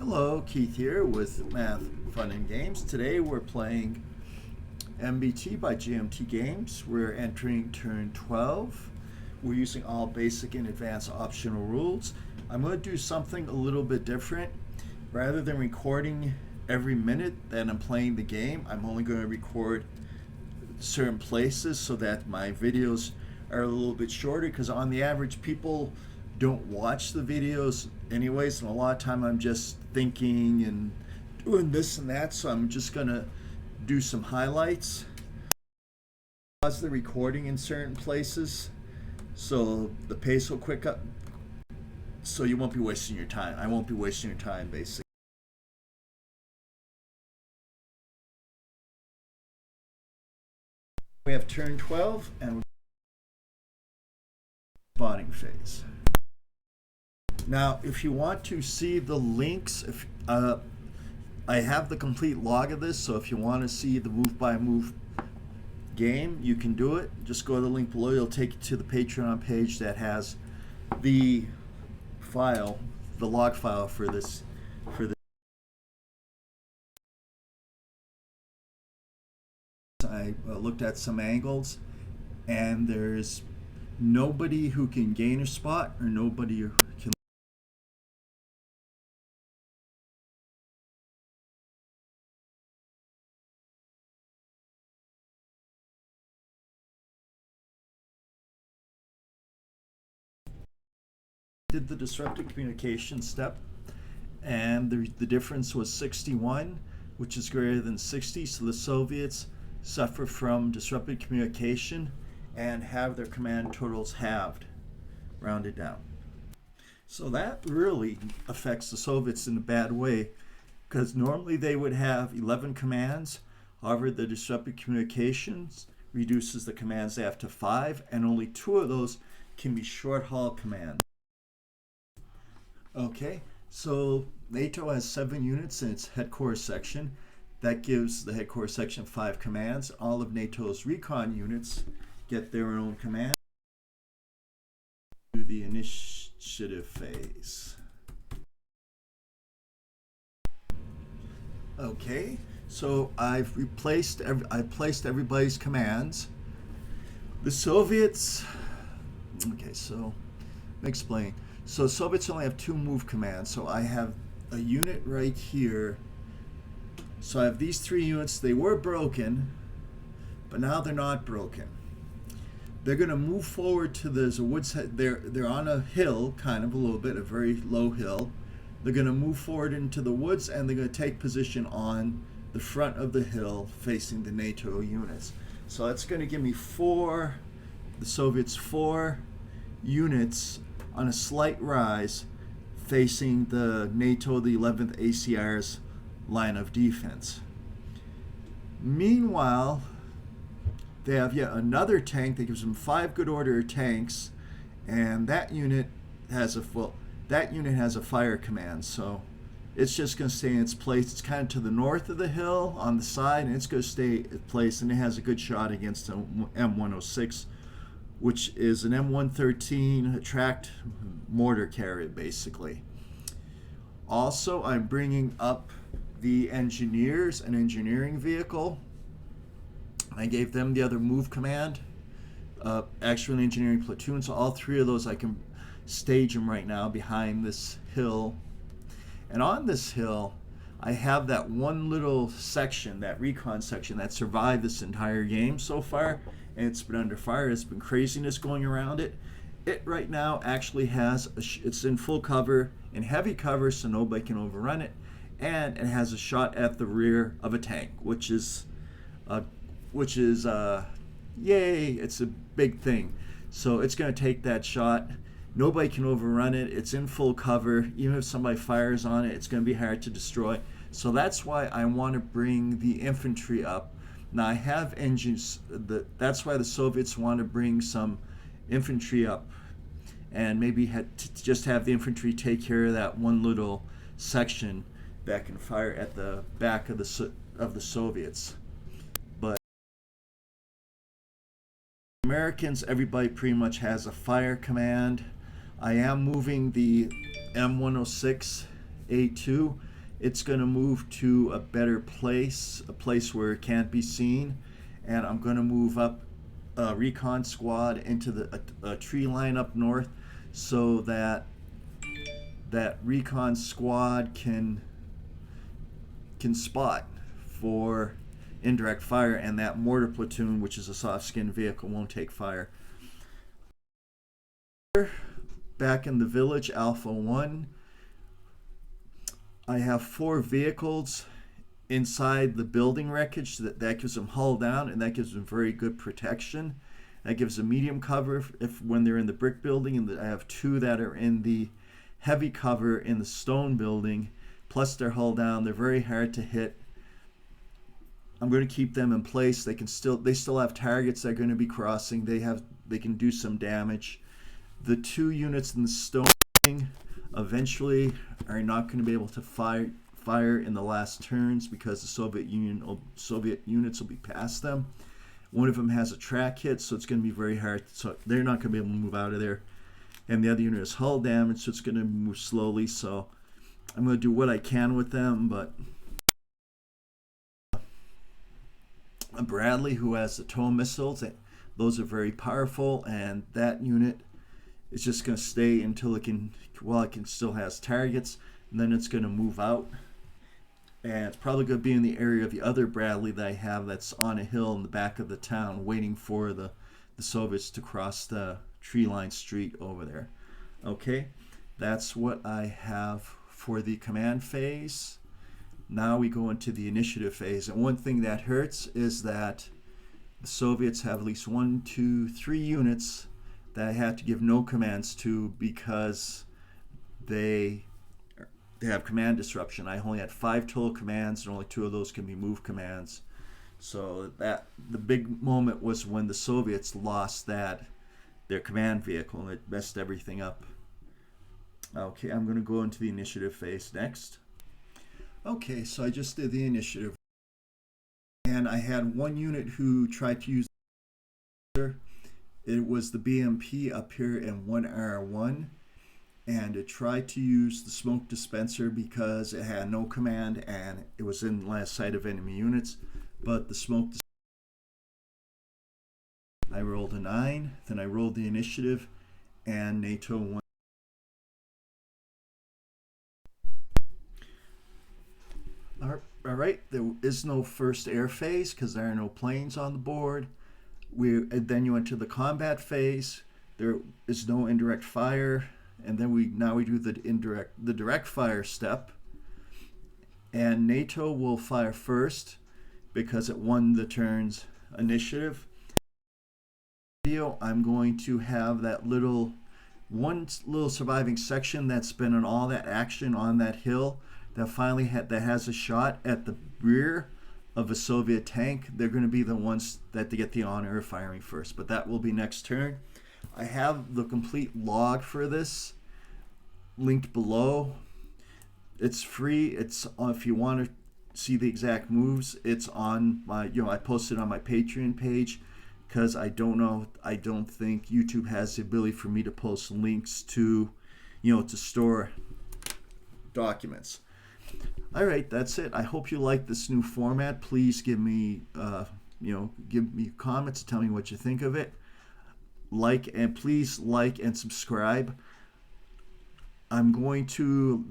Hello, Keith here with Math, Fun and Games. Today we're playing MBT by GMT Games. We're entering turn 12. We're using all basic and advanced optional rules. I'm going to do something a little bit different. Rather than recording every minute that I'm playing the game, I'm only going to record certain places so that my videos are a little bit shorter, because on the average people don't watch the videos anyways, and a lot of time I'm just thinking and doing this and that, so I'm just gonna do some highlights. Pause the recording in certain places so the pace will quick up, so you won't be wasting your time. I won't be wasting your time, basically. We have turn 12 and spawning phase. Now, if you want to see the links, I have the complete log of this, so if you want to see the move-by-move game, you can do it. Just go to the link below. It'll take you to the Patreon page that has the file, the log file for this. I looked at some angles, and there's nobody who can gain a spot or nobody who can. Did the disrupted communication step, and the difference was 61, which is greater than 60, so the Soviets suffer from disrupted communication and have their command totals halved, rounded down. So that really affects the Soviets in a bad way, because normally they would have 11 commands. However, the disrupted communications reduces the commands they have to 5, and only 2 of those can be short haul commands. Okay, so NATO has 7 units in its headquarters section. That gives the headquarters section 5 commands. All of NATO's recon units get their own command. To the initiative phase. Okay, so I've placed everybody's commands. The Soviets. Okay, so let me explain. So Soviets only have 2 move commands. So I have a unit right here. So I have these 3 units. They were broken, but now they're not broken. They're going to move forward to the woods. They're on a hill, kind of a little bit, a very low hill. They're going to move forward into the woods, and they're going to take position on the front of the hill facing the NATO units. So that's going to give me the Soviets 4 units on a slight rise facing the NATO, the 11th ACR's line of defense. Meanwhile, they have yet another tank that gives them 5 good order tanks, and that unit has a fire command, so it's just going to stay in its place. It's kind of to the north of the hill on the side, and it's going to stay in place, and it has a good shot against an M106, which is an M113 tracked mortar carrier, basically. Also, I'm bringing up the engineers, an engineering vehicle. I gave them the other move command. Actually, an engineering platoon. So all 3 of those, I can stage them right now behind this hill. And on this hill, I have that one little section, that recon section, that survived this entire game so far, and it's been under fire. It's been craziness going around it. It right now actually has it's in full cover, in heavy cover, so nobody can overrun it, and it has a shot at the rear of a tank, which is yay! It's a big thing. So it's going to take that shot. Nobody can overrun it. It's in full cover. Even if somebody fires on it, it's going to be hard to destroy. So that's why I want to bring the infantry up. Now I have engines. That's why the Soviets want to bring some infantry up, and maybe just have the infantry take care of that one little section that can fire at the back of the Soviets. But Americans, everybody pretty much has a fire command. I am moving the M106A2 it's going to move to a better place, a place where it can't be seen, and I'm going to move up a recon squad into a tree line up north, so that that recon squad can spot for indirect fire, and that mortar platoon, which is a soft skinned vehicle, won't take fire. Back in the village, Alpha 1, I have 4 vehicles inside the building wreckage. That gives them hull down, and that gives them very good protection. That gives them medium cover if when they're in the brick building, and I have 2 that are in the heavy cover in the stone building, plus they're hull down. They're very hard to hit. I'm going to keep them in place. They still have targets they're going to be crossing. They can do some damage. The 2 units in the stone building eventually are not going to be able to fire in the last turns because the Soviet units will be past them. One of them has a track hit, so it's going to be very hard. So they're not going to be able to move out of there. And the other unit is hull damage, so it's going to move slowly. So I'm going to do what I can with them, but Bradley, who has the tow missiles, those are very powerful, and that unit is just going to stay until it can still has targets, and then it's going to move out, and it's probably going to be in the area of the other Bradley that I have that's on a hill in the back of the town, waiting for the Soviets to cross the tree line street over there. Okay, that's what I have for the command phase. Now we go into the initiative phase, and one thing that hurts is that the Soviets have at least 1, 2, 3 units that I have to give no commands to because they have command disruption. I only had 5 total commands, and only 2 of those can be move commands. So that the big moment was when the Soviets lost their command vehicle, and it messed everything up. Okay, I'm going to go into the initiative phase next. Okay, so I just did the initiative, and I had 1 unit who tried to use it was the BMP up here in 1R1, and it tried to use the smoke dispenser because it had no command and it was in last sight of enemy units. But the smoke dispenser, I rolled a 9, then I rolled the initiative, and NATO won. All right, there is no first air phase because there are no planes on the board. Then you enter the combat phase. There is no indirect fire, and then now we do the direct fire step. And NATO will fire first because it won the turn's initiative. I'm going to have that one little surviving section that's been in all that action on that hill that finally has a shot at the rear of a Soviet tank. They're going to be the ones that they get the honor of firing first, but that will be next turn. I have the complete log for this linked below. It's free. It's if you want to see the exact moves, it's on my I posted on my Patreon page because I don't think YouTube has the ability for me to post links to to store documents. All right, that's it. I hope you like this new format. Please give me give me comments and tell me what you think of it. Please like and subscribe. I'm going to